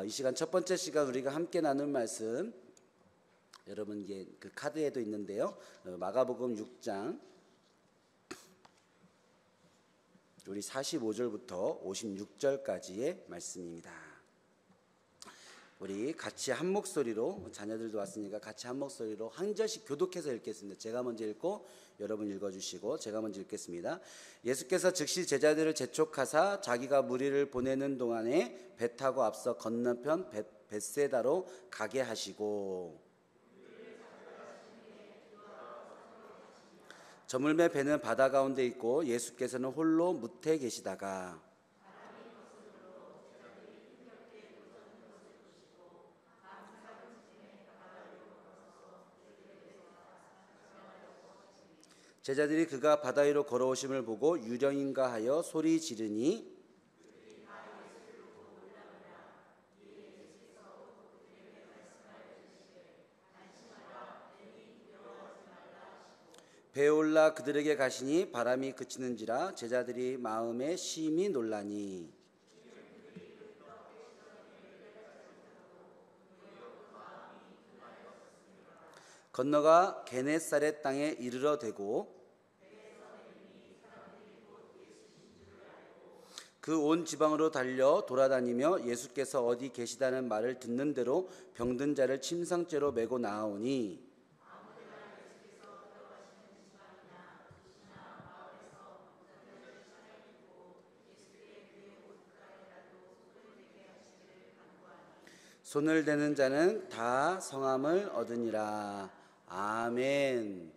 이 시간 첫 번째 시간 우리가 함께 나눌 말씀, 여러분 이게 그 카드에도 있는데요. 마가복음 6장 우리 45절부터 56절까지의 말씀입니다. 우리 같이 한 목소리로, 자녀들도 왔으니까 같이 한 목소리로 한 절씩 교독해서 읽겠습니다. 제가 먼저 읽고 여러분 읽어주시고 제가 먼저 읽겠습니다. 예수께서 즉시 제자들을 재촉하사 자기가 무리를 보내는 동안에 배 타고 앞서 건너편 벳세다로 가게 하시고, 저물매 배는 바다 가운데 있고 예수께서는 홀로 무태 계시다가 제자들이 그가 바다 위로 걸어오심을 보고 유령인가 하여 소리 지르니 배에 올라 그들에게 가시니 바람이 그치는지라 제자들이 마음에 심히 놀라니, 건너가 게네사렛 땅에 이르러 대고 그 온 지방으로 달려 돌아다니며 예수께서 어디 계시다는 말을 듣는 대로 병든 자를 침상째로 메고 나아오니, 손을 대는 자는 다 성함을 얻으니라. 아멘.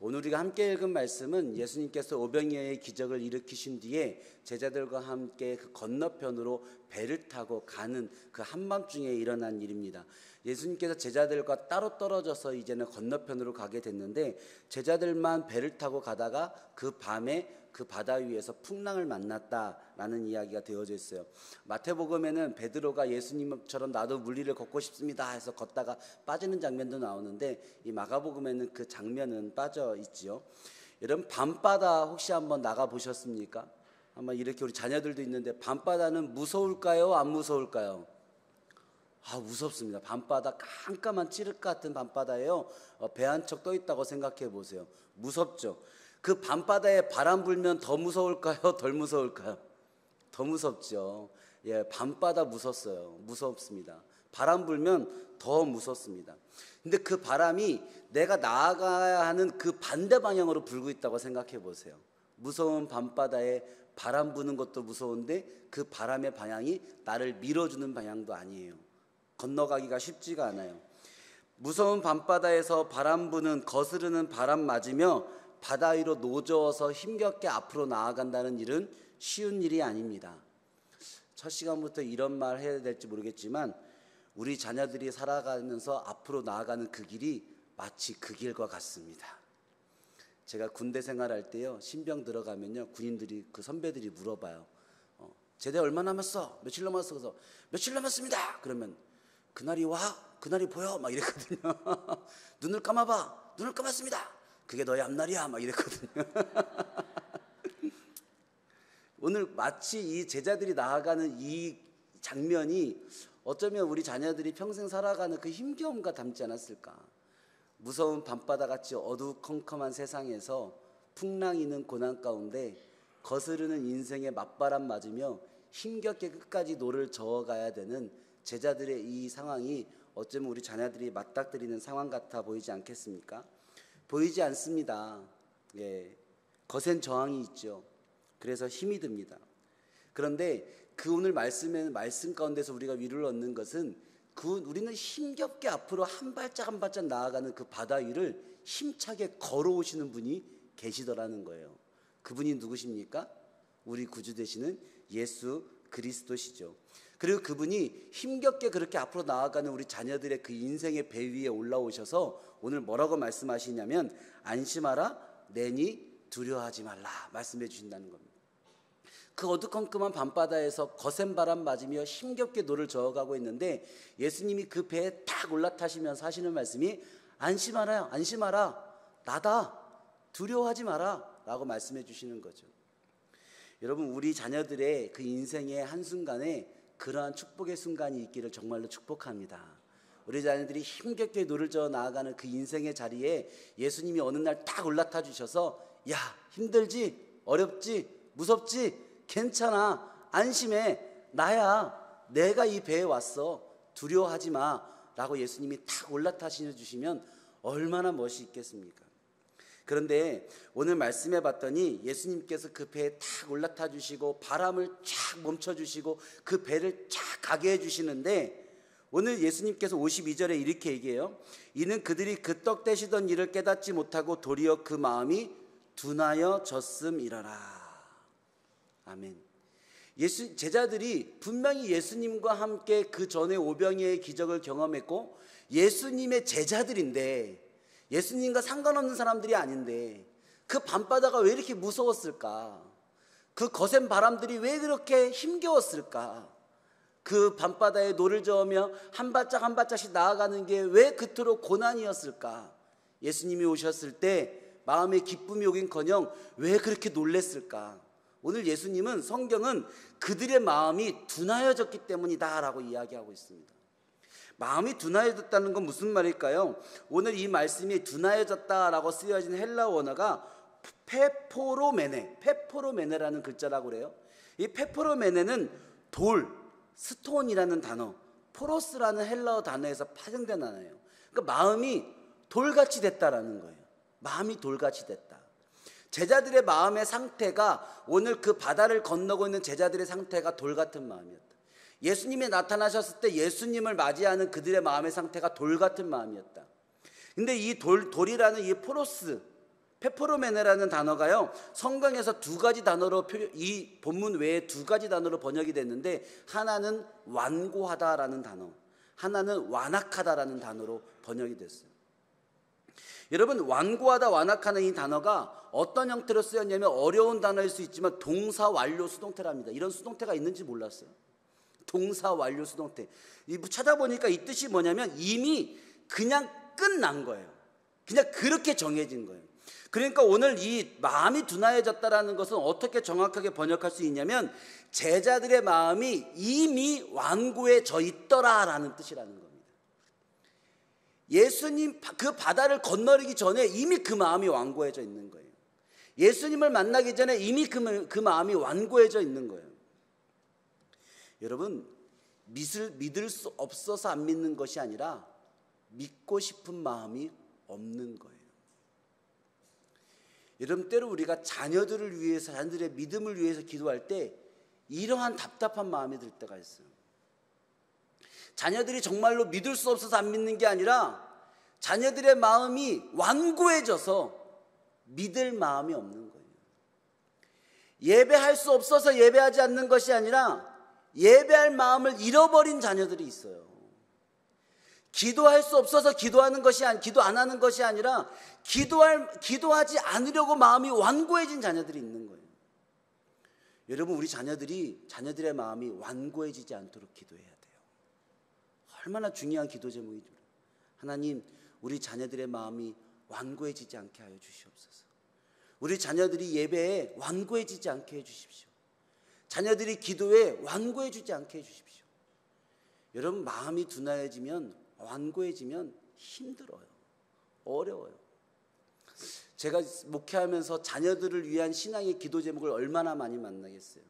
오늘 우리가 함께 읽은 말씀은 예수님께서 오병이어의 기적을 일으키신 뒤에 제자들과 함께 그 건너편으로 배를 타고 가는 그 한밤중에 일어난 일입니다. 예수님께서 제자들과 따로 떨어져서 이제는 건너편으로 가게 됐는데, 제자들만 배를 타고 가다가 그 밤에 그 바다 위에서 풍랑을 만났다라는 이야기가 되어져 있어요. 마태복음에는 베드로가 예수님처럼 나도 물리를 걷고 싶습니다 해서 걷다가 빠지는 장면도 나오는데, 이 마가복음에는 그 장면은 빠져 있지요. 여러분, 밤바다 혹시 한번 나가 보셨습니까? 아마 이렇게 우리 자녀들도 있는데, 밤바다는 무서울까요? 안 무서울까요? 무섭습니다. 밤바다 깜깜한 찌륵 같은 밤바다예요. 배 한 척 떠 있다고 생각해 보세요. 무섭죠. 그 밤바다에 바람 불면 더 무서울까요? 덜 무서울까요? 더 무섭죠. 예, 밤바다 무섭습니다. 바람 불면 더 무섭습니다. 근데 그 바람이 내가 나아가야 하는 그 반대 방향으로 불고 있다고 생각해 보세요. 무서운 밤바다에 바람 부는 것도 무서운데 그 바람의 방향이 나를 밀어주는 방향도 아니에요. 건너가기가 쉽지가 않아요. 무서운 밤바다에서 바람 부는 거스르는 바람 맞으며 바다 위로 노저어서 힘겹게 앞으로 나아간다는 일은 쉬운 일이 아닙니다. 첫 시간부터 이런 말 해야 될지 모르겠지만, 우리 자녀들이 살아가면서 앞으로 나아가는 그 길이 마치 그 길과 같습니다. 제가 군대 생활할 때요, 신병 들어가면요, 군인들이, 그 선배들이 물어봐요. 제대 얼마 남았어? 며칠 남았어? 그래서 며칠 남았습니다. 그러면 그날이 와? 그날이 보여? 막 이랬거든요. 눈을 감아봐. 눈을 감았습니다. 그게 너의 앞날이야. 막 이랬거든요. 오늘 마치 이 제자들이 나아가는 이 장면이 어쩌면 우리 자녀들이 평생 살아가는 그 힘겨움과 닮지 않았을까. 무서운 밤바다같이 어두컴컴한 세상에서 풍랑이는 고난 가운데 거스르는 인생의 맞바람 맞으며 힘겹게 끝까지 노를 저어가야 되는 제자들의 이 상황이 어쩌면 우리 자녀들이 맞닥뜨리는 상황 같아 보이지 않겠습니까? 보이지 않습니다. 예, 거센 저항이 있죠. 그래서 힘이 듭니다. 그런데 그 오늘 말씀 가운데서 우리가 위로를 얻는 것은, 우리는 힘겹게 앞으로 한 발짝 한 발짝 나아가는 그 바다 위를 힘차게 걸어오시는 분이 계시더라는 거예요. 그분이 누구십니까? 우리 구주 되시는 예수 그리스도시죠. 그리고 그분이 힘겹게 그렇게 앞으로 나아가는 우리 자녀들의 그 인생의 배 위에 올라오셔서 오늘 뭐라고 말씀하시냐면, 안심하라, 내니 두려워하지 말라 말씀해 주신다는 겁니다. 그 어두컴컴한 밤바다에서 거센 바람 맞으며 힘겹게 노를 저어가고 있는데, 예수님이 그 배에 딱 올라타시면서 하시는 말씀이 안심하라, 안심하라, 나다, 두려워하지 마라 라고 말씀해 주시는 거죠. 여러분, 우리 자녀들의 그 인생의 한순간에 그러한 축복의 순간이 있기를 정말로 축복합니다. 우리 자녀들이 힘겹게 노를 저어 나아가는 그 인생의 자리에 예수님이 어느 날 딱 올라타 주셔서 야, 힘들지? 어렵지? 무섭지? 괜찮아. 안심해. 나야. 내가 이 배에 왔어. 두려워하지 마. 라고 예수님이 딱 올라타 주시면 얼마나 멋이 있겠습니까? 그런데 오늘 말씀해 봤더니 예수님께서 그 배에 탁 올라타 주시고 바람을 쫙 멈춰 주시고 그 배를 쫙 가게 해 주시는데, 오늘 예수님께서 52절에 이렇게 얘기해요. 이는 그들이 그 떡 떼시던 일을 깨닫지 못하고 도리어 그 마음이 둔하여 졌음이러라. 아멘. 제자들이 분명히 예수님과 함께 그 전에 오병이어의 기적을 경험했고 예수님의 제자들인데, 예수님과 상관없는 사람들이 아닌데 그 밤바다가 왜 이렇게 무서웠을까? 그 거센 바람들이 왜 그렇게 힘겨웠을까? 그 밤바다에 노를 저으며 한 발짝 한 발짝씩 나아가는 게 왜 그토록 고난이었을까? 예수님이 오셨을 때 마음에 기쁨이 오긴커녕 왜 그렇게 놀랬을까? 오늘 예수님은, 성경은 그들의 마음이 둔하여졌기 때문이다 라고 이야기하고 있습니다. 마음이 둔하여졌다는 건 무슨 말일까요? 오늘 이 말씀이 둔하여졌다라고 쓰여진 헬라어 원어가 페포로메네라는 글자라고 그래요. 이 페포로메네는 돌, 스톤이라는 단어, 포로스라는 헬라어 단어에서 파생된 단어예요. 그러니까 마음이 돌같이 됐다라는 거예요. 마음이 돌같이 됐다. 제자들의 마음의 상태가, 오늘 그 바다를 건너고 있는 제자들의 상태가 돌같은 마음이었다. 예수님이 나타나셨을 때 예수님을 맞이하는 그들의 마음의 상태가 돌같은 마음이었다. 근데 이 돌이라는 이 포로스, 페포로메네라는 단어가요, 성경에서 두 가지 단어로, 이 본문 외에 두 가지 단어로 번역이 됐는데, 하나는 완고하다라는 단어, 하나는 완악하다라는 단어로 번역이 됐어요. 여러분, 완고하다, 완악하는 이 단어가 어떤 형태로 쓰였냐면, 어려운 단어일 수 있지만 동사 완료 수동태랍니다. 이런 수동태가 있는지 몰랐어요. 동사 완료 수동태. 찾아보니까 이 뜻이 뭐냐면 이미 그냥 끝난 거예요. 그냥 그렇게 정해진 거예요. 그러니까 오늘 이 마음이 둔하여졌다라는 것은 어떻게 정확하게 번역할 수 있냐면, 제자들의 마음이 이미 완고해져 있더라라는 뜻이라는 겁니다. 예수님 그 바다를 건너기 전에 이미 그 마음이 완고해져 있는 거예요. 예수님을 만나기 전에 이미 그 마음이 완고해져 있는 거예요. 여러분, 믿을 수 없어서 안 믿는 것이 아니라 믿고 싶은 마음이 없는 거예요. 여러분, 때로 우리가 자녀들을 위해서, 자녀들의 믿음을 위해서 기도할 때 이러한 답답한 마음이 들 때가 있어요. 자녀들이 정말로 믿을 수 없어서 안 믿는 게 아니라 자녀들의 마음이 완고해져서 믿을 마음이 없는 거예요. 예배할 수 없어서 예배하지 않는 것이 아니라 예배할 마음을 잃어버린 자녀들이 있어요. 기도할 수 없어서 기도 안 하는 것이 아니라 기도하지 않으려고 마음이 완고해진 자녀들이 있는 거예요. 여러분, 우리 자녀들의 마음이 완고해지지 않도록 기도해야 돼요. 얼마나 중요한 기도 제목이죠. 하나님, 우리 자녀들의 마음이 완고해지지 않게 하여 주시옵소서. 우리 자녀들이 예배에 완고해지지 않게 해 주십시오. 자녀들이 기도에 완고해지지 않게 해 주십시오. 여러분, 마음이 둔하여지면, 완고해지면 힘들어요. 어려워요. 제가 목회하면서 자녀들을 위한 신앙의 기도 제목을 얼마나 많이 만나겠어요.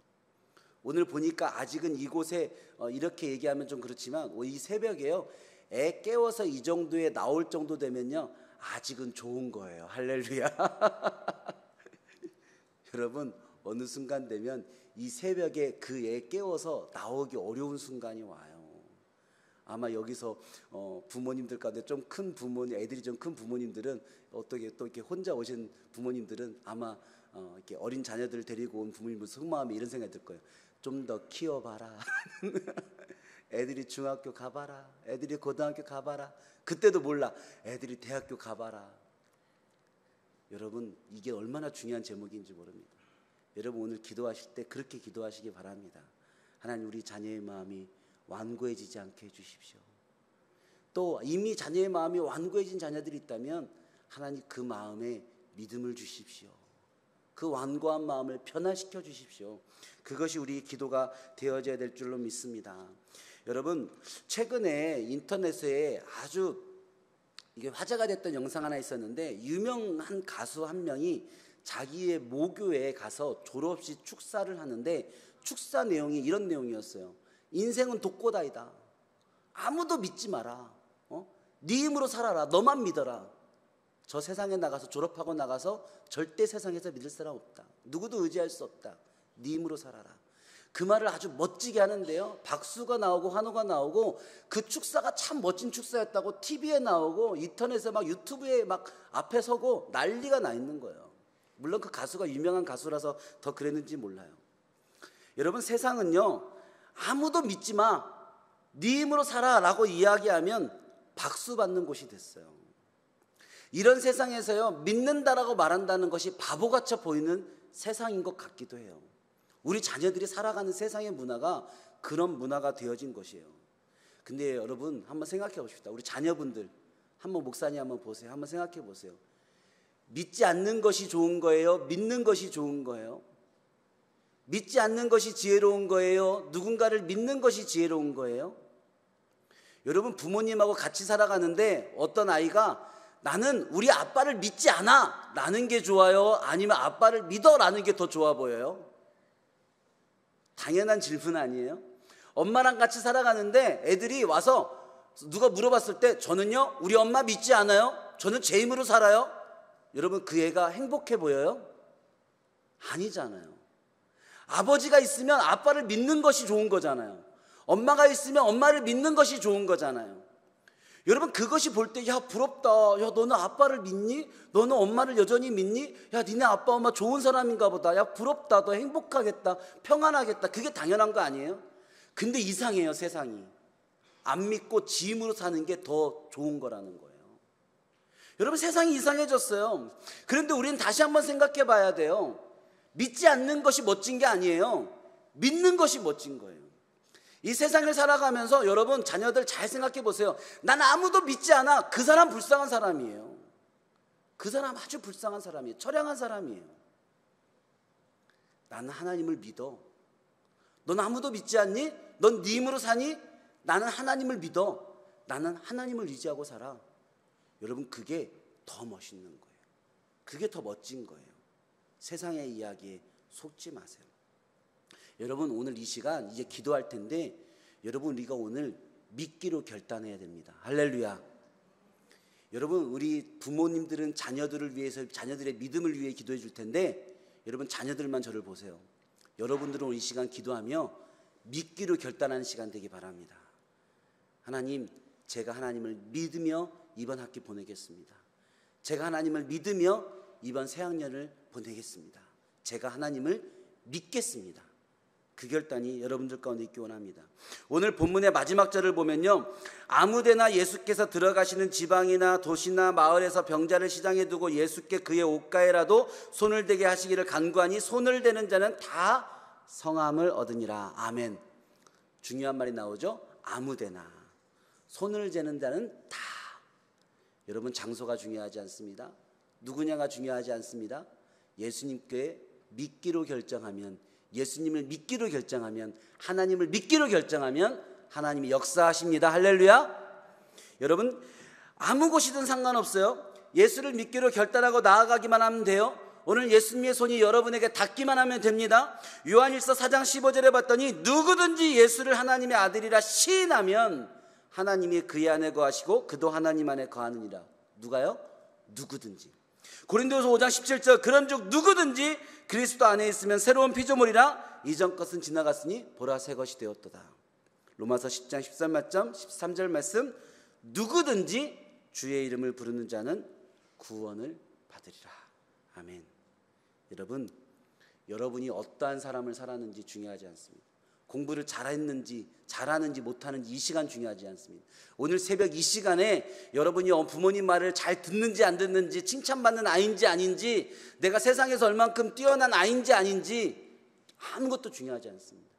오늘 보니까 아직은 이곳에 이렇게 얘기하면 좀 그렇지만, 이 새벽에요, 애 깨워서 이 정도에 나올 정도 되면요, 아직은 좋은 거예요. 할렐루야. 여러분, 어느 순간 되면 이 새벽에 그 애 깨워서 나오기 어려운 순간이 와요. 아마 여기서 부모님들 가운데 좀 큰 부모님, 애들이 좀 큰 부모님들은, 어떻게 또 이렇게 혼자 오신 부모님들은 아마 이렇게 어린 자녀들을 데리고 온 부모님들 속마음에 이런 생각이 들 거예요. 좀 더 키워봐라. 애들이 중학교 가봐라. 애들이 고등학교 가봐라. 그때도 몰라. 애들이 대학교 가봐라. 여러분, 이게 얼마나 중요한 제목인지 모릅니다. 여러분, 오늘 기도하실 때 그렇게 기도하시기 바랍니다. 하나님, 우리 자녀의 마음이 완고해지지 않게 해주십시오. 또 이미 자녀의 마음이 완고해진 자녀들이 있다면 하나님, 그 마음에 믿음을 주십시오. 그 완고한 마음을 변화시켜 주십시오. 그것이 우리 기도가 되어져야 될 줄로 믿습니다. 여러분, 최근에 인터넷에 아주 이게 화제가 됐던 영상 하나 있었는데, 유명한 가수 한 명이 자기의 모교에 가서 졸업식 축사를 하는데, 축사 내용이 이런 내용이었어요. 인생은 독고다이다. 아무도 믿지 마라. 네 힘으로 살아라. 너만 믿어라. 저 세상에 나가서, 졸업하고 나가서 절대 세상에서 믿을 사람 없다. 누구도 의지할 수 없다. 네 힘으로 살아라. 그 말을 아주 멋지게 하는데요, 박수가 나오고 환호가 나오고, 그 축사가 참 멋진 축사였다고 TV에 나오고 인터넷에 막 유튜브에 막 앞에 서고 난리가 나 있는 거예요. 물론 그 가수가 유명한 가수라서 더 그랬는지 몰라요. 여러분, 세상은요, 아무도 믿지 마, 네 힘으로 살아 라고 이야기하면 박수 받는 곳이 됐어요. 이런 세상에서요, 믿는다라고 말한다는 것이 바보같이 보이는 세상인 것 같기도 해요. 우리 자녀들이 살아가는 세상의 문화가 그런 문화가 되어진 것이에요. 근데 여러분, 한번 생각해 보십시다. 우리 자녀분들 한번, 목사님 한번 보세요. 한번 생각해 보세요. 믿지 않는 것이 좋은 거예요? 믿는 것이 좋은 거예요? 믿지 않는 것이 지혜로운 거예요? 누군가를 믿는 것이 지혜로운 거예요? 여러분, 부모님하고 같이 살아가는데 어떤 아이가 나는 우리 아빠를 믿지 않아 라는 게 좋아요? 아니면 아빠를 믿어 라는 게 더 좋아 보여요? 당연한 질문 아니에요? 엄마랑 같이 살아가는데 애들이 와서 누가 물어봤을 때, 저는요 우리 엄마 믿지 않아요, 저는 제 힘으로 살아요. 여러분, 그 애가 행복해 보여요? 아니잖아요. 아버지가 있으면 아빠를 믿는 것이 좋은 거잖아요. 엄마가 있으면 엄마를 믿는 것이 좋은 거잖아요. 여러분, 그것이 볼 때, 야 부럽다, 야 너는 아빠를 믿니? 너는 엄마를 여전히 믿니? 야 니네 아빠 엄마 좋은 사람인가 보다, 야 부럽다, 너 행복하겠다, 평안하겠다. 그게 당연한 거 아니에요? 근데 이상해요. 세상이 안 믿고 지 힘으로 사는 게 더 좋은 거라는 거예요. 여러분, 세상이 이상해졌어요. 그런데 우리는 다시 한번 생각해 봐야 돼요. 믿지 않는 것이 멋진 게 아니에요. 믿는 것이 멋진 거예요. 이 세상을 살아가면서 여러분, 자녀들 잘 생각해 보세요. 난 아무도 믿지 않아. 그 사람 불쌍한 사람이에요. 그 사람 아주 불쌍한 사람이에요. 처량한 사람이에요. 나는 하나님을 믿어. 넌 아무도 믿지 않니? 넌 네 힘으로 사니? 나는 하나님을 믿어. 나는 하나님을 의지하고 살아. 여러분, 그게 더 멋있는 거예요. 그게 더 멋진 거예요. 세상의 이야기에 속지 마세요. 여러분, 오늘 이 시간 이제 기도할 텐데, 여러분, 우리가 오늘 믿기로 결단해야 됩니다. 할렐루야. 여러분, 우리 부모님들은 자녀들을 위해서, 자녀들의 믿음을 위해 기도해 줄 텐데, 여러분, 자녀들만 저를 보세요. 여러분들은 오늘 이 시간 기도하며 믿기로 결단하는 시간 되기 바랍니다. 하나님, 제가 하나님을 믿으며 이번 학기 보내겠습니다. 제가 하나님을 믿으며 이번 새학년을 보내겠습니다. 제가 하나님을 믿겠습니다. 그 결단이 여러분들 가운데 있기 원합니다. 오늘 본문의 마지막 절을 보면요, 아무데나 예수께서 들어가시는 지방이나 도시나 마을에서 병자를 시장에 두고 예수께 그의 옷가에라도 손을 대게 하시기를 간구하니 손을 대는 자는 다 성함을 얻으니라. 아멘. 중요한 말이 나오죠. 아무데나. 손을 대는 자는 다. 여러분, 장소가 중요하지 않습니다. 누구냐가 중요하지 않습니다. 예수님께 믿기로 결정하면, 예수님을 믿기로 결정하면, 하나님을 믿기로 결정하면 하나님이 역사하십니다. 할렐루야. 여러분, 아무 곳이든 상관없어요. 예수를 믿기로 결단하고 나아가기만 하면 돼요. 오늘 예수님의 손이 여러분에게 닿기만 하면 됩니다. 요한일서 4장 15절에 봤더니 누구든지 예수를 하나님의 아들이라 시인하면 하나님이 그의 안에 거하시고 그도 하나님 안에 거하느니라. 누가요? 누구든지. 고린도후서 5장 17절, 그런즉 누구든지 그리스도 안에 있으면 새로운 피조물이라 이전 것은 지나갔으니 보라 새 것이 되었도다. 로마서 10장 13절 말씀, 누구든지 주의 이름을 부르는 자는 구원을 받으리라. 아멘. 여러분, 여러분이 어떠한 사람을 살았는지 중요하지 않습니다. 공부를 잘했는지 잘하는지 못하는지 이 시간 중요하지 않습니다. 오늘 새벽 이 시간에 여러분이 부모님 말을 잘 듣는지 안 듣는지, 칭찬받는 아이인지 아닌지, 내가 세상에서 얼만큼 뛰어난 아이인지 아닌지 아무것도 중요하지 않습니다.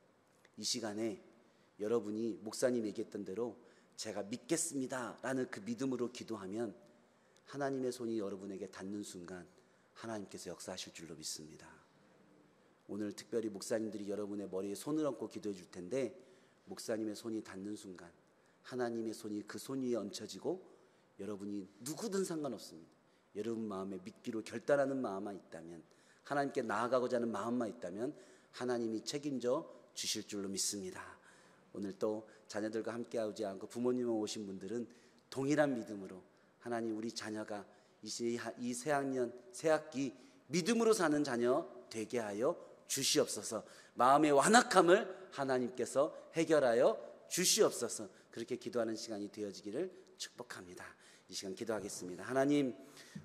이 시간에 여러분이 목사님 얘기했던 대로 제가 믿겠습니다 라는 그 믿음으로 기도하면 하나님의 손이 여러분에게 닿는 순간 하나님께서 역사하실 줄로 믿습니다. 오늘 특별히 목사님들이 여러분의 머리에 손을 얹고 기도해 줄 텐데, 목사님의 손이 닿는 순간 하나님의 손이 그 손 위에 얹혀지고, 여러분이 누구든 상관없습니다. 여러분 마음에 믿기로 결단하는 마음만 있다면, 하나님께 나아가고자 하는 마음만 있다면 하나님이 책임져 주실 줄로 믿습니다. 오늘 또 자녀들과 함께 하지 않고 부모님만 오신 분들은 동일한 믿음으로, 하나님 우리 자녀가 이 새학년 새학기 믿음으로 사는 자녀 되게 하여 주시옵소서. 마음의 완악함을 하나님께서 해결하여 주시옵소서. 그렇게 기도하는 시간이 되어지기를 축복합니다. 이 시간 기도하겠습니다. 하나님,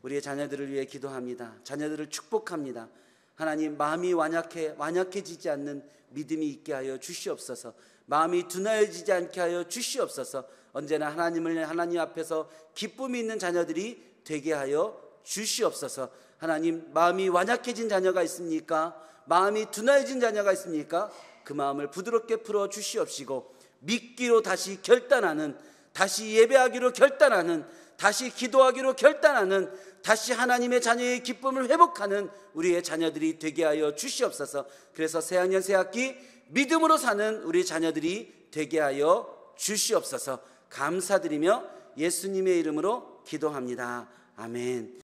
우리의 자녀들을 위해 기도합니다. 자녀들을 축복합니다. 하나님, 마음이 완약해지지 않는 믿음이 있게 하여 주시옵소서. 마음이 둔하여지지 않게 하여 주시옵소서. 언제나 하나님 앞에서 기쁨이 있는 자녀들이 되게 하여 주시옵소서. 하나님, 마음이 완약해진 자녀가 있습니까? 마음이 둔하여진 자녀가 있습니까? 그 마음을 부드럽게 풀어 주시옵시고, 믿기로 다시 결단하는, 다시 예배하기로 결단하는, 다시 기도하기로 결단하는, 다시 하나님의 자녀의 기쁨을 회복하는 우리의 자녀들이 되게 하여 주시옵소서. 그래서 새학년 새학기 믿음으로 사는 우리 자녀들이 되게 하여 주시옵소서. 감사드리며 예수님의 이름으로 기도합니다. 아멘.